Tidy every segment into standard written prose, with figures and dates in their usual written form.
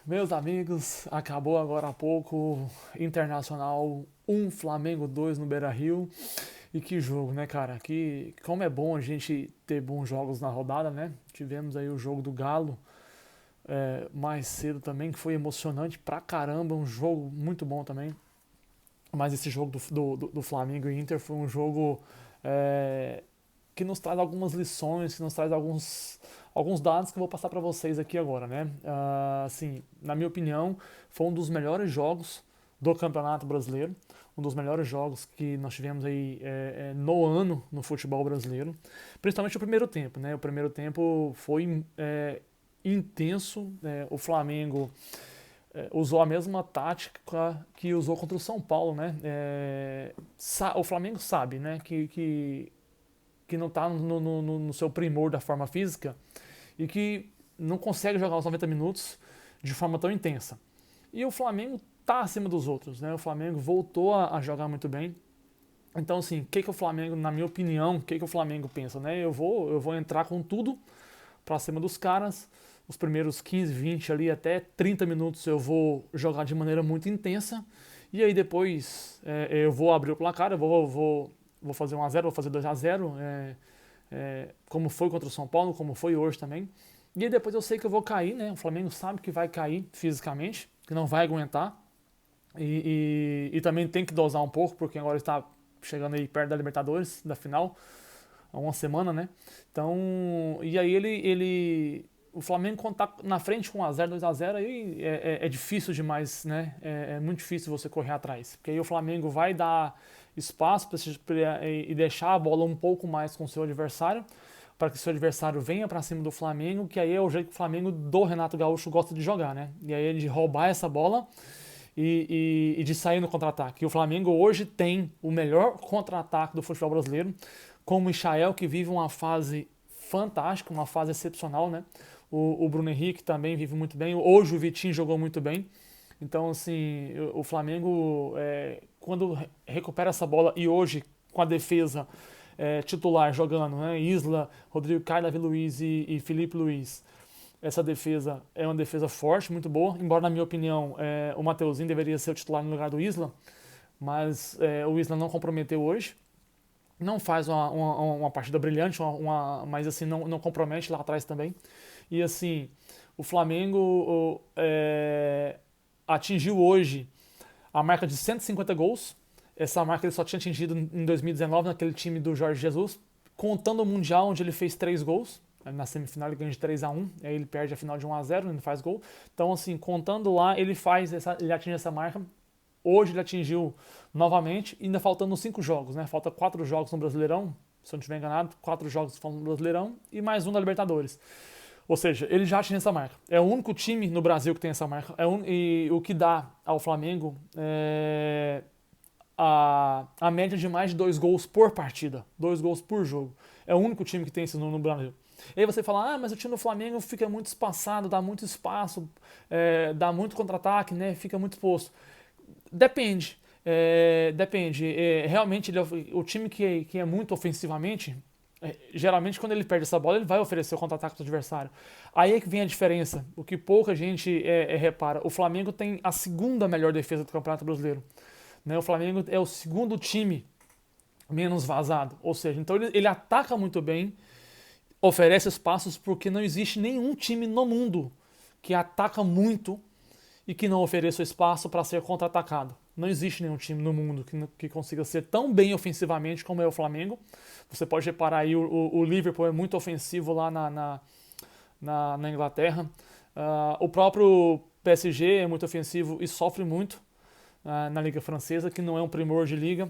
Meus amigos, acabou agora há pouco Internacional 1, Flamengo 2 no Beira-Rio. E que jogo, né, cara? Como é bom a gente ter bons jogos na rodada, né? Tivemos aí o jogo do Galo mais cedo também, que foi emocionante pra caramba, um jogo muito bom também. Mas esse jogo do Flamengo e Inter foi um jogo é, que nos traz algumas lições, que nos traz alguns dados que eu vou passar para vocês aqui agora, né? Assim, na minha opinião, foi um dos melhores jogos do Campeonato Brasileiro, um dos melhores jogos que nós tivemos aí no ano no futebol brasileiro, principalmente o primeiro tempo, né? O primeiro tempo foi intenso, o Flamengo usou a mesma tática que usou contra o São Paulo, né? O Flamengo sabe, né, que não está no seu primor da forma física e que não consegue jogar os 90 minutos de forma tão intensa. E o Flamengo está acima dos outros, né? O Flamengo voltou a jogar muito bem. Então, assim, o que o Flamengo, na minha opinião, o que o Flamengo pensa, né? Eu vou entrar com tudo para cima dos caras. Os primeiros 15, 20 ali até 30 minutos eu vou jogar de maneira muito intensa. E aí depois eu vou abrir o placar, vou fazer 1-0, vou fazer 2-0, como foi contra o São Paulo, como foi hoje também. E aí depois eu sei que eu vou cair, né? O Flamengo sabe que vai cair fisicamente, que não vai aguentar. E também tem que dosar um pouco, porque agora está chegando aí perto da Libertadores, da final, há uma semana, né? Então, e aí o Flamengo quando tá na frente com 1-0, 2-0, aí é difícil demais, né? É muito difícil você correr atrás, porque aí o Flamengo vai dar espaço e deixar a bola um pouco mais com o seu adversário, para que o seu adversário venha para cima do Flamengo, que aí é o jeito que o Flamengo do Renato Gaúcho gosta de jogar, né? E aí ele de roubar essa bola e de sair no contra-ataque. E o Flamengo hoje tem o melhor contra-ataque do futebol brasileiro, com o Michael, que vive uma fase fantástica, uma fase excepcional, né? O Bruno Henrique também vive muito bem. Hoje o Vitinho jogou muito bem. Então, assim, o Flamengo, quando recupera essa bola e hoje com a defesa titular jogando, né? Isla, Rodrigo Caio, Davi Luiz e Felipe Luiz. Essa defesa é uma defesa forte, muito boa. Embora, na minha opinião, o Mateuzinho deveria ser o titular no lugar do Isla, mas o Isla não comprometeu hoje. Não faz uma partida brilhante, mas assim, não compromete lá atrás também. E assim, o Flamengo atingiu hoje a marca de 150 gols. Essa marca ele só tinha atingido em 2019 naquele time do Jorge Jesus, contando o Mundial, onde ele fez 3 gols. Na semifinal ele ganha de 3-1, aí ele perde a final de 1-0, ele não faz gol. Então, assim, contando lá, ele atinge essa marca. Hoje ele atingiu novamente, ainda faltando 5 jogos, né? Falta 4 jogos no Brasileirão, se eu não estiver enganado, 4 jogos no Brasileirão e mais um da Libertadores. Ou seja, ele já atinge essa marca. É o único time no Brasil que tem essa marca. E o que dá ao Flamengo a média de mais de 2 gols por partida, 2 gols por jogo. É o único time que tem esse número no Brasil. E aí você fala, mas o time do Flamengo fica muito espaçado, dá muito espaço, dá muito contra-ataque, né? Fica muito exposto. Depende. Depende. Realmente, o time que é muito ofensivamente, geralmente quando ele perde essa bola, ele vai oferecer o contra-ataque do adversário. Aí é que vem a diferença. O que pouca gente repara. O Flamengo tem a segunda melhor defesa do Campeonato Brasileiro. Né? O Flamengo é o segundo time menos vazado. Ou seja, então ele ataca muito bem, oferece espaços, porque não existe nenhum time no mundo que ataca muito e que não ofereça espaço para ser contra-atacado. Não existe nenhum time no mundo que consiga ser tão bem ofensivamente como é o Flamengo. Você pode reparar aí, o Liverpool é muito ofensivo lá na Inglaterra. O próprio PSG é muito ofensivo e sofre muito na Liga Francesa, que não é um primor de liga.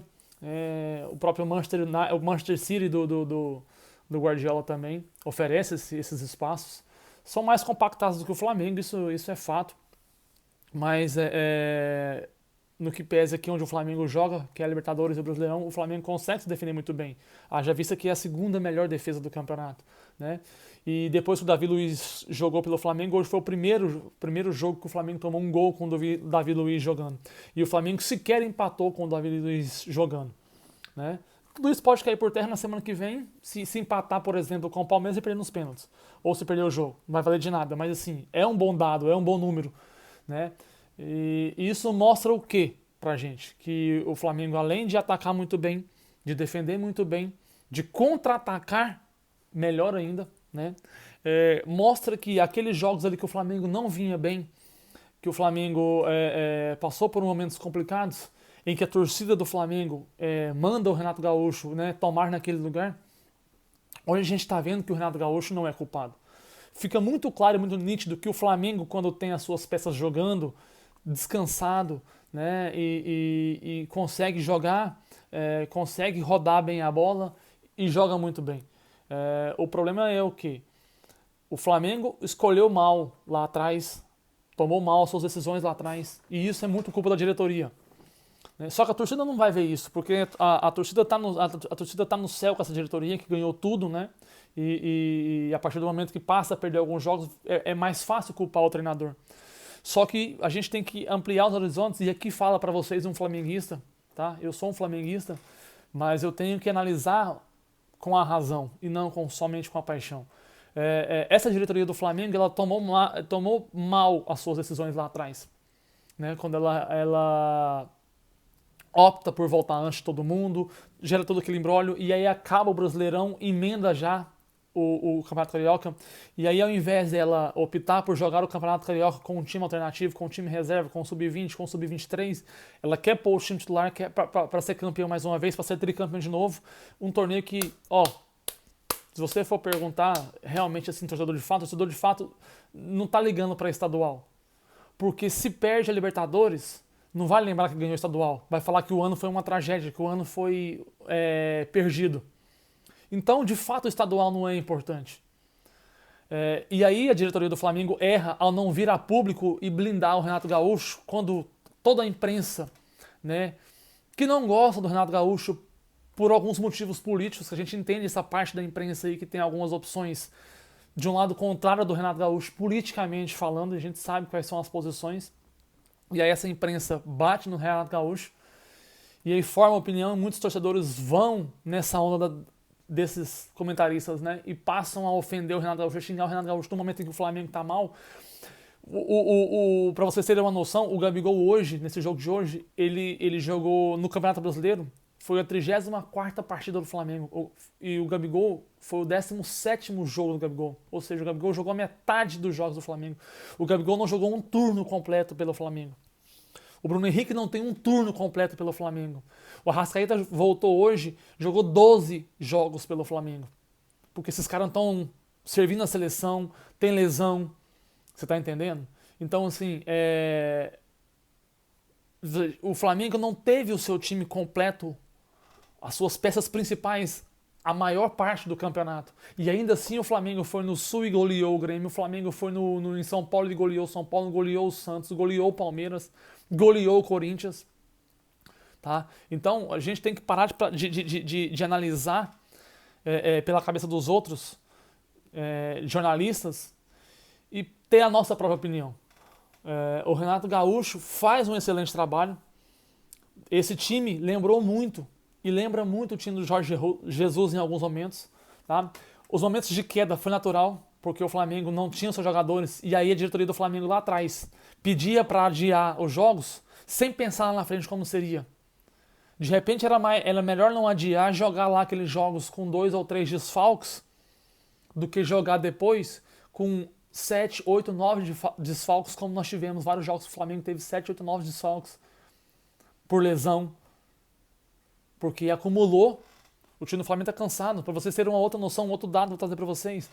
O próprio o Manchester City do Guardiola também oferece esses espaços. São mais compactados do que o Flamengo, isso é fato. Mas no que pese aqui onde o Flamengo joga, que é a Libertadores e o Brasileirão, o Flamengo consegue se defender muito bem. Haja vista que é a segunda melhor defesa do campeonato. Né? E depois que o Davi Luiz jogou pelo Flamengo, hoje foi o primeiro jogo que o Flamengo tomou um gol com o Davi Luiz jogando. E o Flamengo sequer empatou com o Davi Luiz jogando. Né? Tudo isso pode cair por terra na semana que vem, se empatar, por exemplo, com o Palmeiras e perder nos pênaltis. Ou se perder o jogo. Não vai valer de nada. Mas assim, é um bom dado, é um bom número. né? E isso mostra o quê pra gente? Que o Flamengo, além de atacar muito bem, de defender muito bem, de contra-atacar melhor ainda, né? Mostra que aqueles jogos ali que o Flamengo não vinha bem, que o Flamengo passou por momentos complicados, em que a torcida do Flamengo manda o Renato Gaúcho, né, tomar naquele lugar, hoje a gente está vendo que o Renato Gaúcho não é culpado. Fica muito claro e muito nítido que o Flamengo, quando tem as suas peças jogando, descansado, né, e consegue jogar, consegue rodar bem a bola e joga muito bem. O problema é o quê? O Flamengo escolheu mal lá atrás, tomou mal as suas decisões lá atrás, e isso é muito culpa da diretoria. Só que a torcida não vai ver isso, porque a torcida tá no céu com essa diretoria que ganhou tudo, né? E a partir do momento que passa a perder alguns jogos, é mais fácil culpar o treinador. Só que a gente tem que ampliar os horizontes, e aqui fala para vocês um flamenguista, tá? Eu sou um flamenguista, mas eu tenho que analisar com a razão e não somente com a paixão. Essa diretoria do Flamengo, ela tomou mal as suas decisões lá atrás, né? Quando ela opta por voltar antes de todo mundo, gera todo aquele imbróglio, e aí acaba o Brasileirão, emenda já o Campeonato Carioca, e aí ao invés dela optar por jogar o Campeonato Carioca com um time alternativo, com um time reserva, com o Sub-20, com o Sub-23, ela quer pôr o time titular para ser campeão mais uma vez, para ser tricampeão de novo, um torneio que, se você for perguntar, realmente assim, torcedor de fato não tá ligando para estadual, porque se perde a Libertadores, não vai lembrar que ganhou o estadual. Vai falar que o ano foi uma tragédia, que o ano foi perdido. Então, de fato, o estadual não é importante. E aí a diretoria do Flamengo erra ao não vir a público e blindar o Renato Gaúcho, quando toda a imprensa, né, que não gosta do Renato Gaúcho por alguns motivos políticos, que a gente entende essa parte da imprensa aí que tem algumas opções de um lado contrário do Renato Gaúcho, politicamente falando, a gente sabe quais são as posições. E aí essa imprensa bate no Renato Gaúcho e aí forma opinião, e muitos torcedores vão nessa onda desses comentaristas, né, e passam a ofender o Renato Gaúcho, a xingar o Renato Gaúcho no momento em que o Flamengo tá mal. Para vocês terem uma noção, o Gabigol hoje, nesse jogo de hoje, ele jogou no Campeonato Brasileiro, foi a 34ª partida do Flamengo, e o Gabigol foi o 17º jogo do Gabigol, ou seja, o Gabigol jogou a metade dos jogos do Flamengo. O Gabigol não jogou um turno completo pelo Flamengo. O Bruno Henrique não tem um turno completo pelo Flamengo. O Arrascaeta voltou hoje, jogou 12 jogos pelo Flamengo. Porque esses caras estão servindo a seleção, tem lesão, você tá entendendo? Então, assim, o Flamengo não teve o seu time completo, as suas peças principais, a maior parte do campeonato. E ainda assim o Flamengo foi no Sul e goleou o Grêmio, o Flamengo foi em São Paulo e goleou o São Paulo, goleou o Santos, goleou o Palmeiras, goleou o Corinthians. Tá? Então a gente tem que parar de analisar pela cabeça dos outros jornalistas e ter a nossa própria opinião. O Renato Gaúcho faz um excelente trabalho. Esse time lembrou muito e lembra muito o time do Jorge Jesus em alguns momentos. Tá? Os momentos de queda foi natural, porque o Flamengo não tinha seus jogadores, e aí a diretoria do Flamengo lá atrás pedia para adiar os jogos sem pensar lá na frente como seria. De repente era melhor não adiar, jogar lá aqueles jogos com 2 ou 3 desfalques, do que jogar depois com 7, 8, 9 desfalques, como nós tivemos. Vários jogos que o Flamengo teve 7, 8, 9 desfalques por lesão, porque acumulou. O time do Flamengo está cansado. Para vocês terem uma outra noção, um outro dado que eu vou trazer para vocês,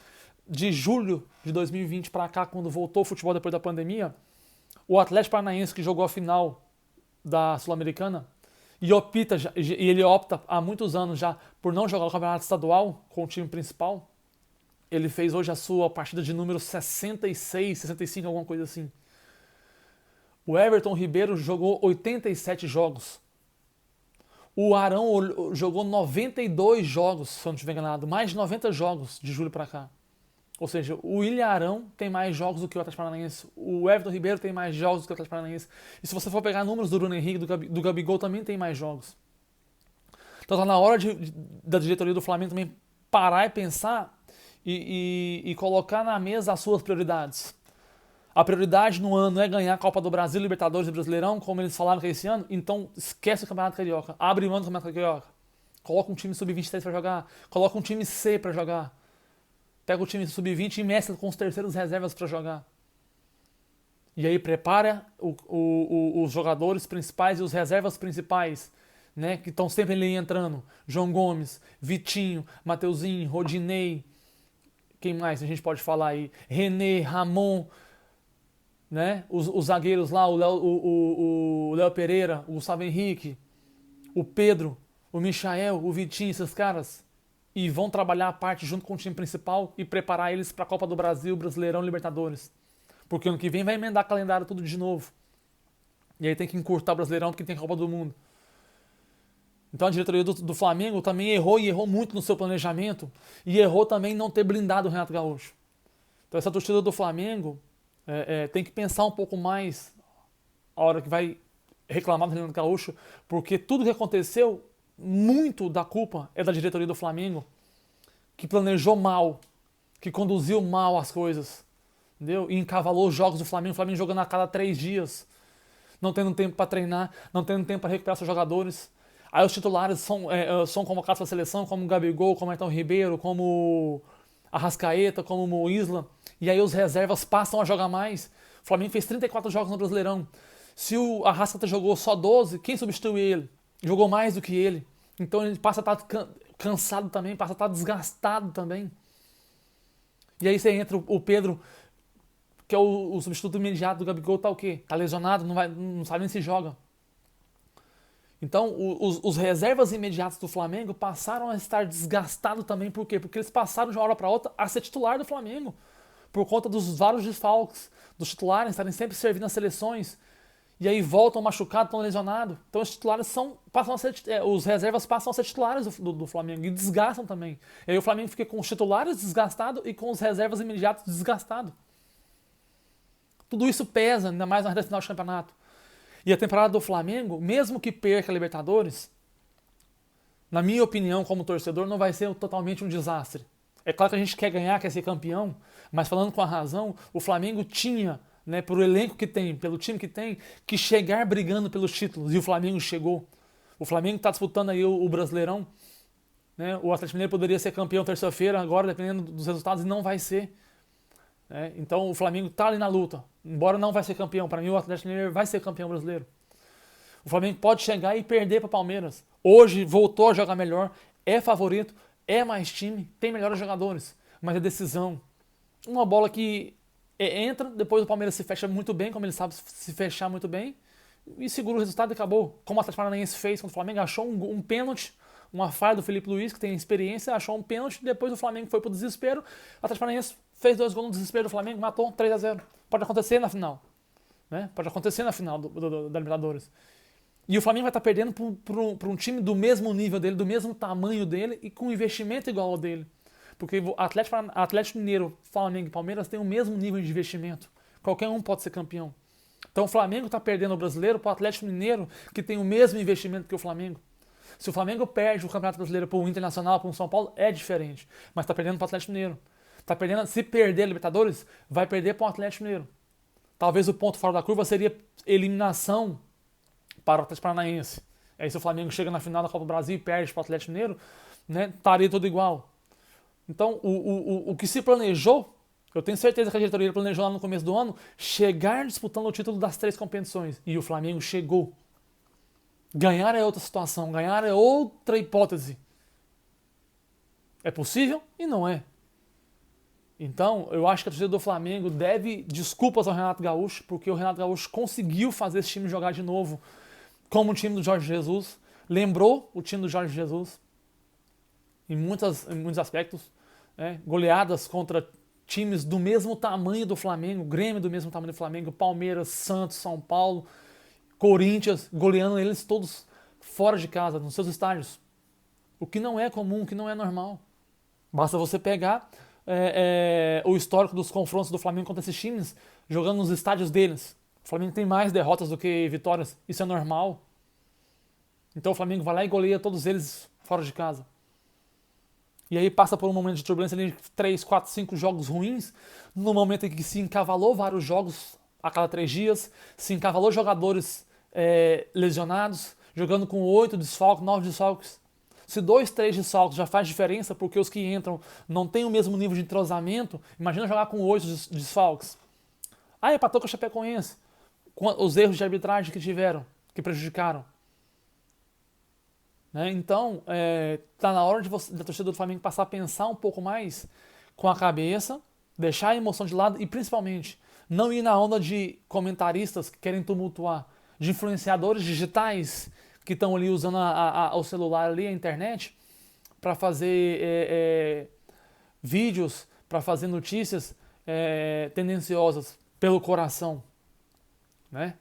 de julho de 2020 para cá, quando voltou o futebol depois da pandemia, o Atlético Paranaense, que jogou a final da Sul-Americana, e ele opta há muitos anos já por não jogar o campeonato estadual com o time principal, ele fez hoje a sua partida de número 66, 65, alguma coisa assim. O Everton Ribeiro jogou 87 jogos. O Arão jogou 92 jogos, se eu não estiver enganado, mais de 90 jogos de julho para cá. Ou seja, o William Arão tem mais jogos do que o Atlético Paranaense. O Everton Ribeiro tem mais jogos do que o Atlético Paranaense. E se você for pegar números do Bruno Henrique, do Gabigol, também tem mais jogos. Então tá na hora da diretoria do Flamengo também parar e pensar e colocar na mesa as suas prioridades. A prioridade no ano é ganhar a Copa do Brasil, Libertadores e Brasileirão, como eles falaram que é esse ano, então esquece o Campeonato Carioca. Abre mão do Campeonato Carioca. Coloca um time sub-23 para jogar. Coloca um time C para jogar. Pega o time sub-20 e mescla com os terceiros reservas para jogar. E aí prepara os jogadores principais e os reservas principais, né, que estão sempre ali entrando. João Gomes, Vitinho, Mateuzinho, Rodinei. Quem mais a gente pode falar aí? René, Ramon, né? Os zagueiros lá, o Léo Pereira, o Gustavo Henrique, o Pedro, o Michael, o Vitinho, esses caras. E vão trabalhar a parte junto com o time principal e preparar eles para a Copa do Brasil, Brasileirão e Libertadores. Porque ano que vem vai emendar calendário tudo de novo. E aí tem que encurtar o Brasileirão porque tem a Copa do Mundo. Então a diretoria do Flamengo também errou e errou muito no seu planejamento. E errou também em não ter blindado o Renato Gaúcho. Então essa torcida do Flamengo tem que pensar um pouco mais a hora que vai reclamar do Renato Gaúcho. Porque tudo que aconteceu, muito da culpa é da diretoria do Flamengo. Que planejou mal. Que conduziu mal as coisas. Entendeu? E encavalou os jogos do Flamengo. O Flamengo jogando a cada 3 dias. Não tendo tempo para treinar. Não tendo tempo para recuperar seus jogadores. Aí os titulares são convocados para a seleção, como o Gabigol, como o Ayrton Ribeiro, como Arrascaeta, como o Isla. E aí os reservas passam a jogar mais. O Flamengo fez 34 jogos no Brasileirão. Se o Arrascaeta jogou só 12, quem substitui ele? Jogou mais do que ele. Então ele passa a estar cansado também, passa a estar desgastado também. E aí você entra o Pedro, que é o substituto imediato do Gabigol, tá o quê? Tá lesionado, não sabe nem se joga. Então, os reservas imediatos do Flamengo passaram a estar desgastados também. Por quê? Porque eles passaram de uma hora para outra a ser titular do Flamengo. Por conta dos vários desfalques, dos titulares estarem sempre servindo as seleções. E aí voltam machucados, estão lesionados. Então os titulares passam a ser, os reservas passam a ser titulares do Flamengo e desgastam também. E aí o Flamengo fica com os titulares desgastados e com os reservas imediatos desgastados. Tudo isso pesa, ainda mais na reta final do campeonato. E a temporada do Flamengo, mesmo que perca a Libertadores, na minha opinião, como torcedor, não vai ser totalmente um desastre. É claro que a gente quer ganhar, quer ser campeão, mas falando com a razão, o Flamengo tinha, né, por o elenco que tem, pelo time que tem, que chegar brigando pelos títulos. E o Flamengo chegou. O Flamengo está disputando aí o Brasileirão. Né? O Atlético Mineiro poderia ser campeão terça-feira, agora, dependendo dos resultados, e não vai ser. Então o Flamengo está ali na luta. Embora não vai ser campeão, para mim o Atlético Mineiro vai ser campeão brasileiro. O Flamengo pode chegar e perder para o Palmeiras. Hoje voltou a jogar melhor, é favorito, é mais time, tem melhores jogadores, mas é decisão. Uma bola que entra, depois o Palmeiras se fecha muito bem, como ele sabe se fechar muito bem, e segura o resultado e acabou. Como o Atlético Paranaense fez quando o Flamengo achou um pênalti, uma falha do Felipe Luiz, que tem experiência, achou um pênalti, depois o Flamengo foi pro desespero, o Atlético Paranaense fez 2 gols no desespero do Flamengo, matou 3-0. Pode acontecer na final. Né? Pode acontecer na final da Libertadores. E o Flamengo vai estar perdendo para um time do mesmo nível dele, do mesmo tamanho dele e com investimento igual ao dele. Porque o Atlético Mineiro, Flamengo e Palmeiras têm o mesmo nível de investimento. Qualquer um pode ser campeão. Então o Flamengo está perdendo o brasileiro para o Atlético Mineiro, que tem o mesmo investimento que o Flamengo. Se o Flamengo perde o Campeonato Brasileiro para o Internacional, para o São Paulo, é diferente. Mas está perdendo para o Atlético Mineiro. Tá perdendo, se perder a Libertadores, vai perder para o Atlético Mineiro. Talvez o ponto fora da curva seria eliminação para o Atlético Paranaense. Aí se o Flamengo chega na final da Copa do Brasil e perde para o Atlético Mineiro, né, estaria tudo igual. Então, o que se planejou, eu tenho certeza que a diretoria planejou lá no começo do ano, chegar disputando o título das 3 competições. E o Flamengo chegou. Ganhar é outra situação, ganhar é outra hipótese. É possível e não é. Então, eu acho que a torcida do Flamengo deve desculpas ao Renato Gaúcho, porque o Renato Gaúcho conseguiu fazer esse time jogar de novo como o time do Jorge Jesus. Lembrou o time do Jorge Jesus em muitos aspectos. Goleadas contra times do mesmo tamanho do Flamengo, Grêmio do mesmo tamanho do Flamengo, Palmeiras, Santos, São Paulo, Corinthians, goleando eles todos fora de casa, nos seus estádios. O que não é comum, o que não é normal. Basta você pegar o histórico dos confrontos do Flamengo contra esses times, jogando nos estádios deles. O Flamengo tem mais derrotas do que vitórias, isso é normal. Então o Flamengo vai lá e goleia todos eles fora de casa. e aí passa por um momento de turbulência ali, 3, 4, 5 jogos ruins, no momento em que se encavalou vários jogos a cada 3 dias, se encavalou jogadores lesionados, jogando com 8 desfalques, 9 desfalques. Se 2, 3 desfalques já faz diferença, porque os que entram não têm o mesmo nível de entrosamento, imagina jogar com 8 desfalques. Ah, empatou com a Chapecoense. Os erros de arbitragem que tiveram, que prejudicaram. Né? Então, tá na hora da torcida do Flamengo passar a pensar um pouco mais com a cabeça, deixar a emoção de lado e, principalmente, não ir na onda de comentaristas que querem tumultuar, de influenciadores digitais que estão ali usando o celular ali, a internet, para fazer vídeos, para fazer notícias tendenciosas pelo coração. Né?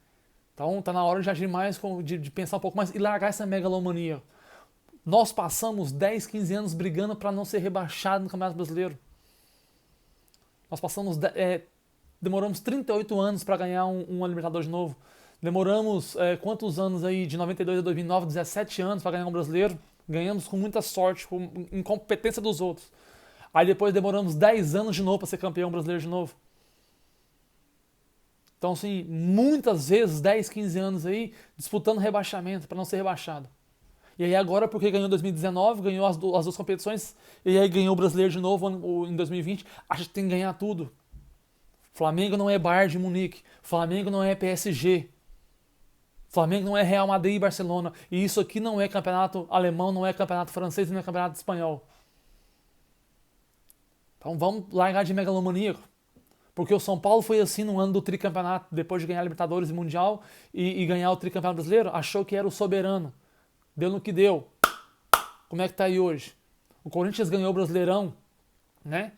Então, tá na hora de agir mais, de pensar um pouco mais e largar essa megalomania. Nós passamos 10, 15 anos brigando para não ser rebaixado no Campeonato Brasileiro. Nós demoramos 38 anos para ganhar uma Libertadores de novo. Demoramos quantos anos aí, de 92 a 2009, 17 anos para ganhar um brasileiro. Ganhamos com muita sorte, com incompetência dos outros. Aí depois demoramos 10 anos de novo para ser campeão brasileiro de novo. Então, assim, muitas vezes, 10, 15 anos aí, disputando rebaixamento para não ser rebaixado. E aí agora, porque ganhou em 2019, ganhou as duas competições, e aí ganhou o brasileiro de novo em 2020, acha que tem que ganhar tudo. Flamengo não é Bayern de Munique, Flamengo não é PSG, Flamengo não é Real Madrid e Barcelona, e isso aqui não é campeonato alemão, não é campeonato francês, não é campeonato espanhol. Então vamos largar de megalomaníaco. Porque o São Paulo foi assim no ano do tricampeonato, depois de ganhar a Libertadores e Mundial e ganhar o tricampeonato brasileiro, achou que era o soberano. Deu no que deu. Como é que tá aí hoje? O Corinthians ganhou o Brasileirão, né?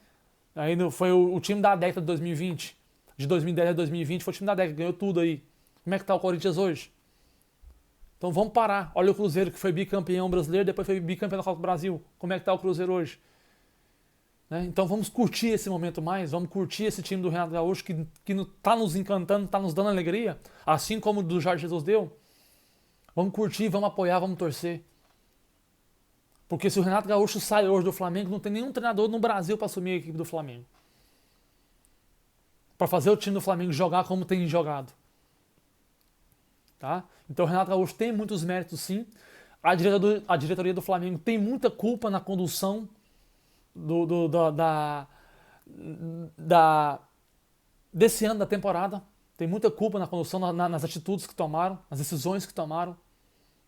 Aí foi o time da década de 2020. De 2010 a 2020 foi o time da década, ganhou tudo aí. Como é que tá o Corinthians hoje? Então vamos parar. Olha o Cruzeiro que foi bicampeão brasileiro, depois foi bicampeão da Copa do Brasil. Como é que tá o Cruzeiro hoje? Né? Então vamos curtir esse momento mais, vamos curtir esse time do Renato Gaúcho que tá nos encantando, tá nos dando alegria, assim como o do Jorge Jesus deu. Vamos curtir, vamos apoiar, vamos torcer. Porque se o Renato Gaúcho sai hoje do Flamengo, não tem nenhum treinador no Brasil para assumir a equipe do Flamengo. Para fazer o time do Flamengo jogar como tem jogado. Tá? Então o Renato Gaúcho tem muitos méritos, sim. A diretoria do Flamengo tem muita culpa na condução desse ano da temporada. Tem muita culpa na condução, nas atitudes que tomaram, nas decisões que tomaram.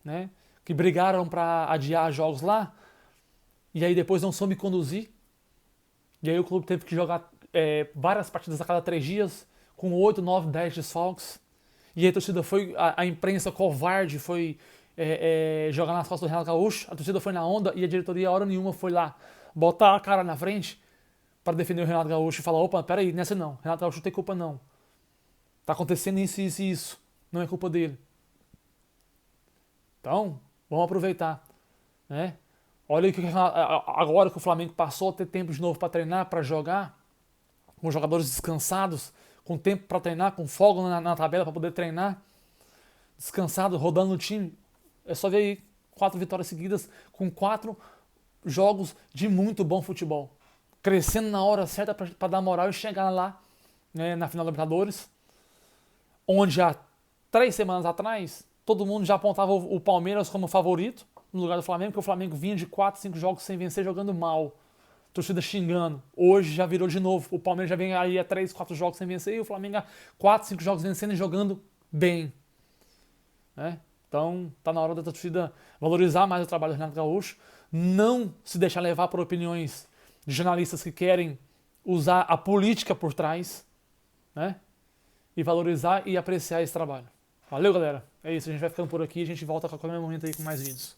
Né? Que brigaram para adiar jogos lá, e aí depois não soube conduzir, e aí o clube teve que jogar várias partidas a cada 3 dias, com 8, 9, 10 desfalques, e aí a torcida foi, a imprensa covarde foi jogar nas costas do Renato Gaúcho, a torcida foi na onda, e a diretoria hora nenhuma foi lá botar a cara na frente para defender o Renato Gaúcho e falar, opa, peraí, nessa não, Renato Gaúcho não tem culpa não, tá acontecendo isso, isso e isso, não é culpa dele. Então, vamos aproveitar, né? Olha que agora que o Flamengo passou a ter tempo de novo para treinar, para jogar, com jogadores descansados, com tempo para treinar, com folga na tabela para poder treinar, descansado, rodando no time. É só ver aí 4 vitórias seguidas com 4 jogos de muito bom futebol. Crescendo na hora certa para dar moral e chegar lá, né, na final da Libertadores, onde há 3 semanas atrás todo mundo já apontava o Palmeiras como favorito no lugar do Flamengo, porque o Flamengo vinha de 4, 5 jogos sem vencer, jogando mal. Torcida xingando. Hoje já virou de novo. O Palmeiras já vem aí a 3, 4 jogos sem vencer e o Flamengo a 4, 5 jogos vencendo e jogando bem. Né? Então tá na hora da torcida valorizar mais o trabalho do Renato Gaúcho, não se deixar levar por opiniões de jornalistas que querem usar a política por trás, né? E valorizar e apreciar esse trabalho. Valeu, galera. É isso, a gente vai ficando por aqui, a gente volta a qualquer momento aí com mais vídeos.